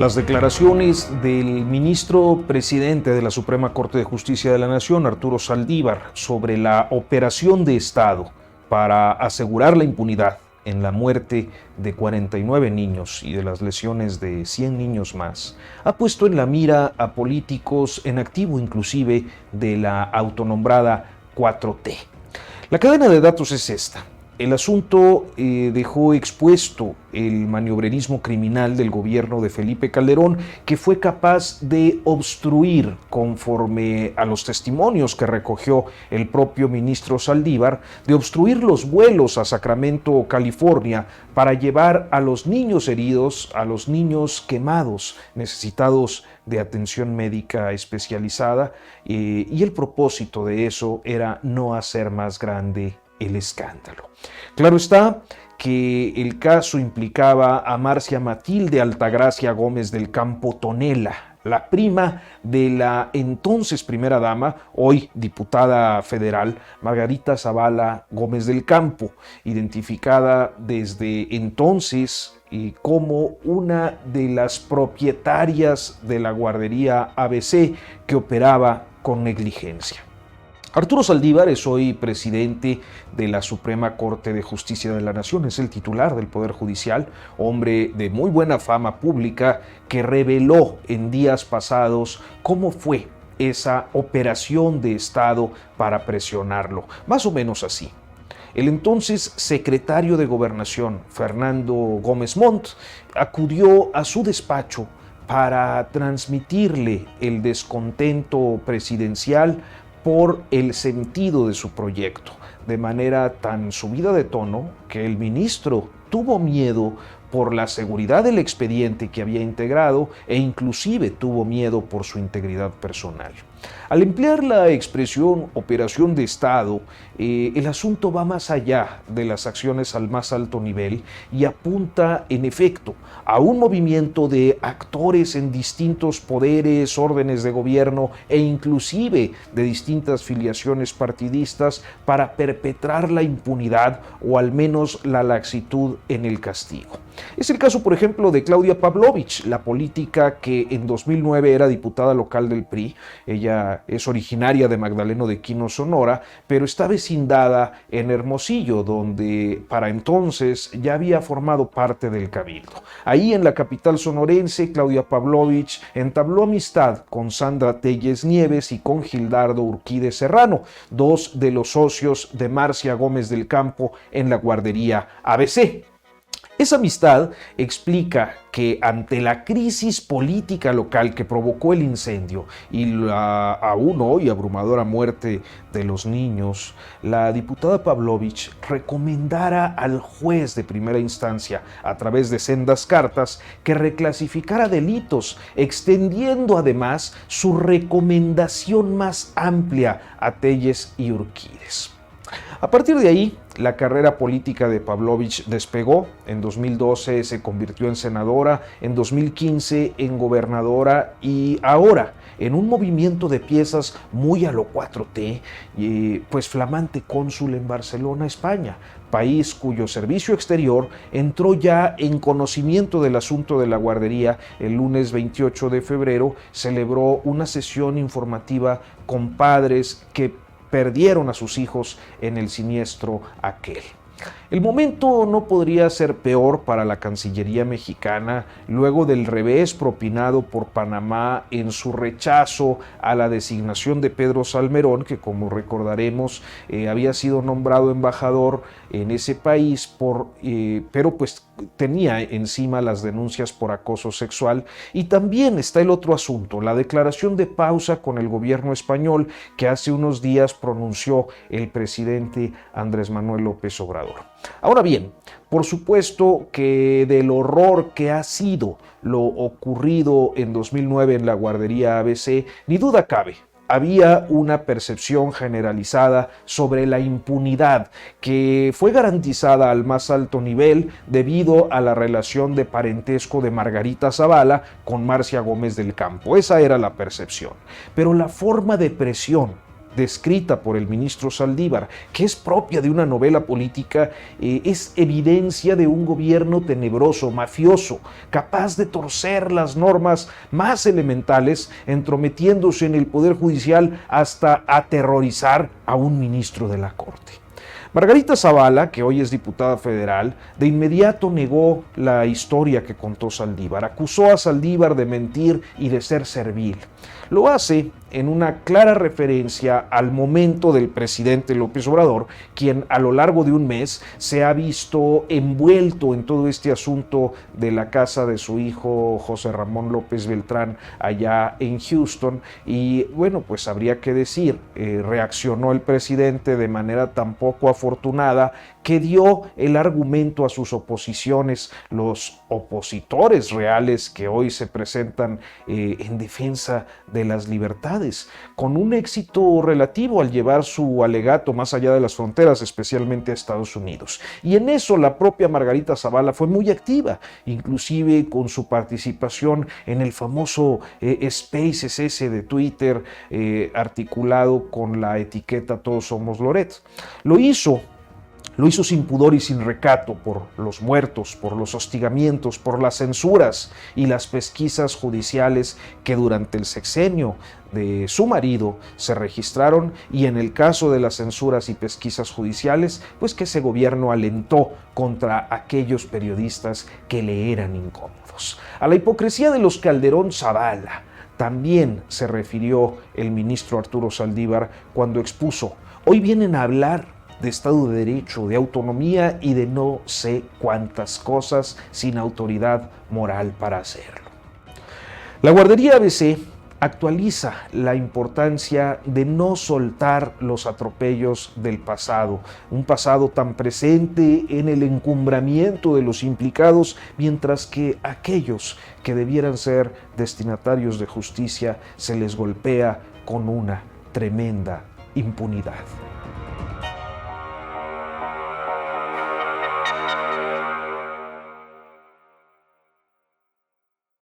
Las declaraciones del ministro presidente de la Suprema Corte de Justicia de la Nación, Arturo Saldívar, sobre la operación de Estado para asegurar la impunidad en la muerte de 49 niños y de las lesiones de 100 niños más, ha puesto en la mira a políticos en activo inclusive de la autonombrada 4T. La cadena de datos es esta. El asunto dejó expuesto el maniobrerismo criminal del gobierno de Felipe Calderón, que fue capaz de obstruir, conforme a los testimonios que recogió el propio ministro Saldívar, de obstruir los vuelos a Sacramento, California, para llevar a los niños heridos, a los niños quemados, necesitados de atención médica especializada, y el propósito de eso era no hacer más grande el escándalo. Claro está que el caso implicaba a Marcia Matilde Altagracia Gómez del Campo Tonela, la prima de la entonces primera dama, hoy diputada federal, Margarita Zavala Gómez del Campo, identificada desde entonces como una de las propietarias de la guardería ABC que operaba con negligencia. Arturo Saldívar es hoy presidente de la Suprema Corte de Justicia de la Nación, es el titular del Poder Judicial, hombre de muy buena fama pública que reveló en días pasados cómo fue esa operación de Estado para presionarlo, más o menos así. El entonces secretario de Gobernación, Fernando Gómez Montt, acudió a su despacho para transmitirle el descontento presidencial por el sentido de su proyecto, de manera tan subida de tono que el ministro tuvo miedo por la seguridad del expediente que había integrado e inclusive tuvo miedo por su integridad personal. Al emplear la expresión operación de Estado, el asunto va más allá de las acciones al más alto nivel y apunta, en efecto, a un movimiento de actores en distintos poderes, órdenes de gobierno e inclusive de distintas filiaciones partidistas para perpetrar la impunidad o al menos la laxitud en el castigo. Es el caso, por ejemplo, de Claudia Pavlovich, la política que en 2009 era diputada local del PRI. Ella es originaria de Magdaleno de Quino, Sonora, pero está vecindada en Hermosillo, donde para entonces ya había formado parte del Cabildo. Ahí en la capital sonorense, Claudia Pavlovich entabló amistad con Sandra Telles Nieves y con Gildardo Urquide Serrano, dos de los socios de Marcia Gómez del Campo en la guardería ABC. Esa amistad explica que ante la crisis política local que provocó el incendio y la aún hoy abrumadora muerte de los niños, la diputada Pavlovich recomendara al juez de primera instancia, a través de sendas cartas, que reclasificara delitos, extendiendo además su recomendación más amplia a Telles y Urquides. A partir de ahí, la carrera política de Pavlovich despegó. En 2012 se convirtió en senadora, en 2015 en gobernadora y ahora en un movimiento de piezas muy a lo 4T, pues flamante cónsul en Barcelona, España, país cuyo servicio exterior entró ya en conocimiento del asunto de la guardería. El lunes 28 de febrero celebró una sesión informativa con padres que perdieron a sus hijos en el siniestro aquel. El momento no podría ser peor para la Cancillería mexicana luego del revés propinado por Panamá en su rechazo a la designación de Pedro Salmerón, que como recordaremos había sido nombrado embajador en ese país, pero pues tenía encima las denuncias por acoso sexual. Y también está el otro asunto, la declaración de pausa con el gobierno español que hace unos días pronunció el presidente Andrés Manuel López Obrador. Ahora bien, por supuesto que del horror que ha sido lo ocurrido en 2009 en la guardería ABC, ni duda cabe. Había una percepción generalizada sobre la impunidad que fue garantizada al más alto nivel debido a la relación de parentesco de Margarita Zavala con Marcia Gómez del Campo. Esa era la percepción. Pero la forma de presión descrita por el ministro Saldívar, que es propia de una novela política, es evidencia de un gobierno tenebroso, mafioso, capaz de torcer las normas más elementales, entrometiéndose en el Poder Judicial hasta aterrorizar a un ministro de la Corte. Margarita Zavala, que hoy es diputada federal, de inmediato negó la historia que contó Saldívar, acusó a Saldívar de mentir y de ser servil. Lo hace en una clara referencia al momento del presidente López Obrador, quien a lo largo de un mes se ha visto envuelto en todo este asunto de la casa de su hijo José Ramón López Beltrán allá en Houston. Y bueno, pues habría que decir, reaccionó el presidente de manera tan poco afortunada que dio el argumento a sus oposiciones, los opositores reales que hoy se presentan en defensa de las libertades, con un éxito relativo al llevar su alegato más allá de las fronteras, especialmente a Estados Unidos. Y en eso la propia Margarita Zavala fue muy activa, inclusive con su participación en el famoso Spaces ese de Twitter, articulado con la etiqueta Todos Somos Loret. Lo hizo sin pudor y sin recato por los muertos, por los hostigamientos, por las censuras y las pesquisas judiciales que durante el sexenio de su marido se registraron, y en el caso de las censuras y pesquisas judiciales, pues que ese gobierno alentó contra aquellos periodistas que le eran incómodos. A la hipocresía de los Calderón Zavala también se refirió el ministro Arturo Saldívar cuando expuso: hoy vienen a hablar de Estado de Derecho, de autonomía y de no sé cuántas cosas sin autoridad moral para hacerlo. La guardería ABC actualiza la importancia de no soltar los atropellos del pasado, un pasado tan presente en el encumbramiento de los implicados, mientras que aquellos que debieran ser destinatarios de justicia se les golpea con una tremenda impunidad.